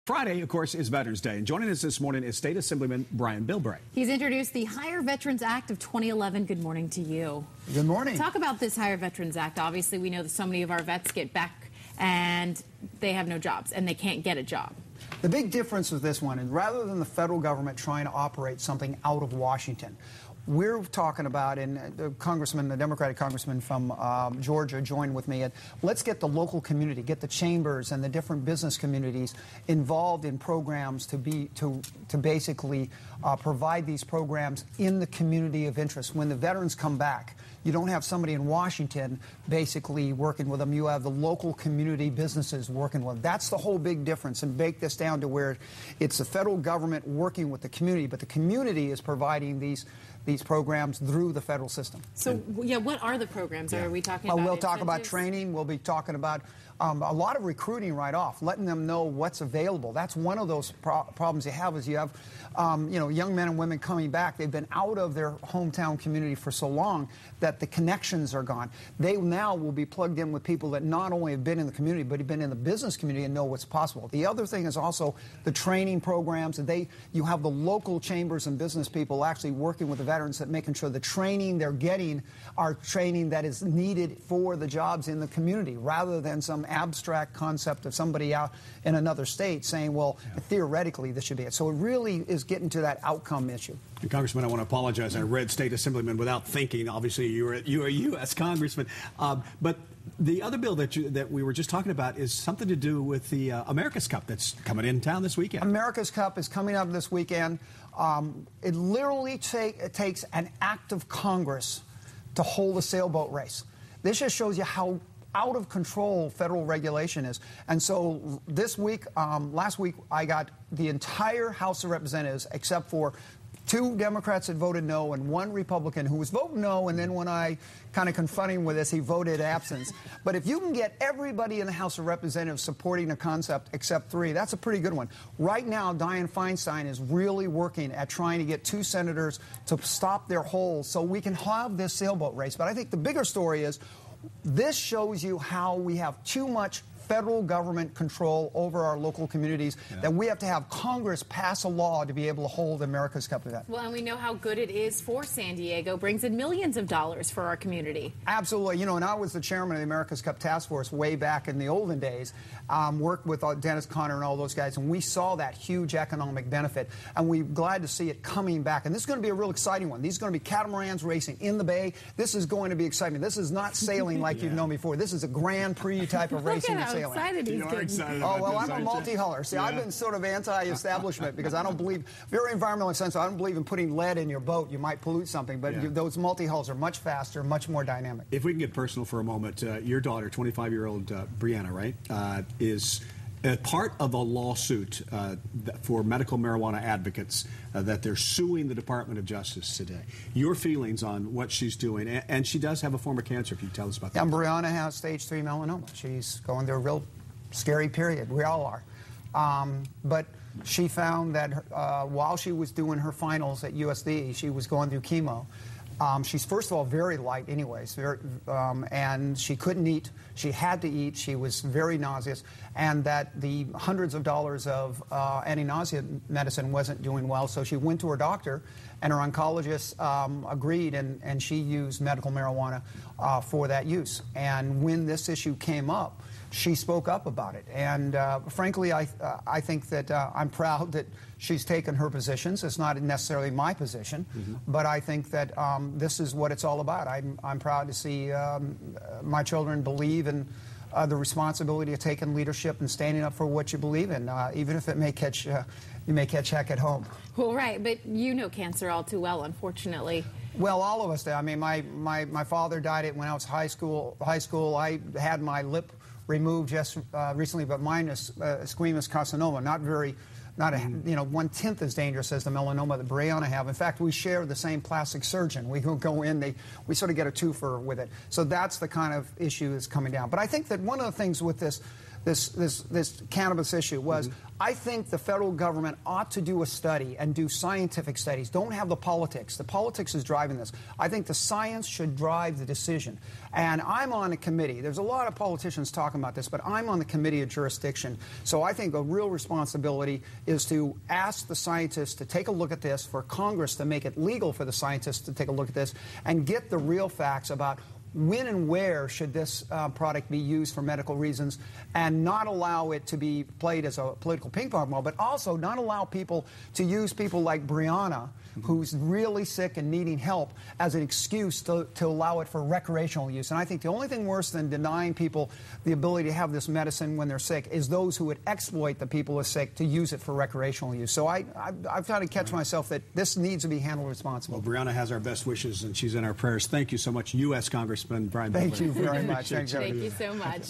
Friday, of course, is Veterans Day, and joining us this morning is State Assemblyman Brian Bilbray. He's introduced the Higher Veterans Act of 2011. Good morning to you. Good morning. Talk about this Higher Veterans Act. Obviously, we know that so many of our vets get back and they have no jobs and they can't get a job. The big difference with this one is rather than the federal government trying to operate something out of Washington, we're talking about, and the Democratic congressman from Georgia joined with me, let's get the local community, get the chambers and the different business communities involved in programs to basically provide these programs in the community of interest. When the veterans come back, you don't have somebody in Washington basically working with them. You have the local community businesses working with them. That's the whole big difference, and bake this down to where it's the federal government working with the community, but the community is providing these programs through the federal system. So, yeah, what are the programs? Are we talking about We'll talk about training. We'll be talking about a lot of recruiting right off, letting them know what's available. That's one of those problems you have is you have, young men and women coming back. They've been out of their hometown community for so long that the connections are gone. They now will be plugged in with people that not only have been in the community, but have been in the business community and know what's possible. The other thing is also the training programs. You have the local chambers and business people actually working with the veterans at making sure the training they're getting are training that is needed for the jobs in the community, rather than some abstract concept of somebody out in another state saying, well, theoretically this should be it. So it really is getting to that outcome issue. And Congressman, I want to apologize. I read State Assemblyman without thinking. Obviously, you're a U.S. Congressman. But the other bill that we were just talking about is something to do with the America's Cup that's coming in town this weekend. America's Cup is coming up this weekend. It literally takes an act of Congress to hold a sailboat race. This just shows you how out of control federal regulation is. And so this week, last week, I got the entire House of Representatives except for 2 Democrats that voted no and 1 Republican who was voting no, and then when I kind of confronted him with this, he voted absence. But if you can get everybody in the House of Representatives supporting a concept except 3, that's a pretty good one. Right now, Dianne Feinstein is really working at trying to get 2 senators to stop their holes so we can have this sailboat race. But I think the bigger story is this shows you how we have too much federal government control over our local communities, that we have to have Congress pass a law to be able to hold America's Cup event. Well, and we know how good it is for San Diego. Brings in millions of dollars for our community. Absolutely. And I was the chairman of the America's Cup Task Force way back in the olden days, worked with Dennis Conner and all those guys, and we saw that huge economic benefit, and we're glad to see it coming back. And this is going to be a real exciting one. These are going to be catamarans racing in the bay. This is going to be exciting. This is not sailing like you've known before. This is a Grand Prix type of racing and sailing. Excited he's excited oh, well, I'm a multi-huller. See, I've been sort of anti-establishment because I don't believe, very environmentally sensitive, I don't believe in putting lead in your boat. You might pollute something, but those multi-hulls are much faster, much more dynamic. If we can get personal for a moment, your daughter, 25-year-old Brianna, right, is part of a lawsuit for medical marijuana advocates that they're suing the Department of Justice today. Your feelings on what she's doing, and she does have a form of cancer, if you tell us about that. Yeah, Brianna has stage 3 melanoma. She's going through a real scary period. We all are. But she found that while she was doing her finals at USD, she was going through chemo. She's, first of all, very light anyways, and she couldn't eat. She had to eat. She was very nauseous, and that the hundreds of dollars of anti-nausea medicine wasn't doing well, so she went to her doctor, and her oncologist agreed, and she used medical marijuana for that use. And when this issue came up, she spoke up about it. And frankly, I think that I'm proud that she's taken her positions. It's not necessarily my position, but I think that this is what it's all about. I'm proud to see my children believe in the responsibility of taking leadership and standing up for what you believe in, even if it may catch you may catch heck at home. Well, right, but you know cancer all too well, unfortunately. Well, all of us do. I mean, my father died when I was high school. I had my lip removed just recently, but mine is squamous carcinoma, not 1/10 as dangerous as the melanoma that Brianna have. In fact, we share the same plastic surgeon. We go in, we sort of get a twofer with it. So that's the kind of issue that's coming down. But I think that one of the things with this this cannabis issue was, I think the federal government ought to do a study and do scientific studies. Don't have the politics. The politics is driving this. I think the science should drive the decision. And I'm on a committee. There's a lot of politicians talking about this, but I'm on the committee of jurisdiction. So I think a real responsibility is to ask the scientists to take a look at this, for Congress to make it legal for the scientists to take a look at this, and get the real facts about when and where should this product be used for medical reasons, and not allow it to be played as a political ping pong ball, but also not allow people to use people like Brianna, who's really sick and needing help, as an excuse to allow it for recreational use. And I think the only thing worse than denying people the ability to have this medicine when they're sick is those who would exploit the people who are sick to use it for recreational use. So I've got to catch myself that this needs to be handled responsibly. Well, Brianna has our best wishes, and she's in our prayers. Thank you so much, U.S. Congressman Brian Bilbray. Thank you very much. Thank you so much.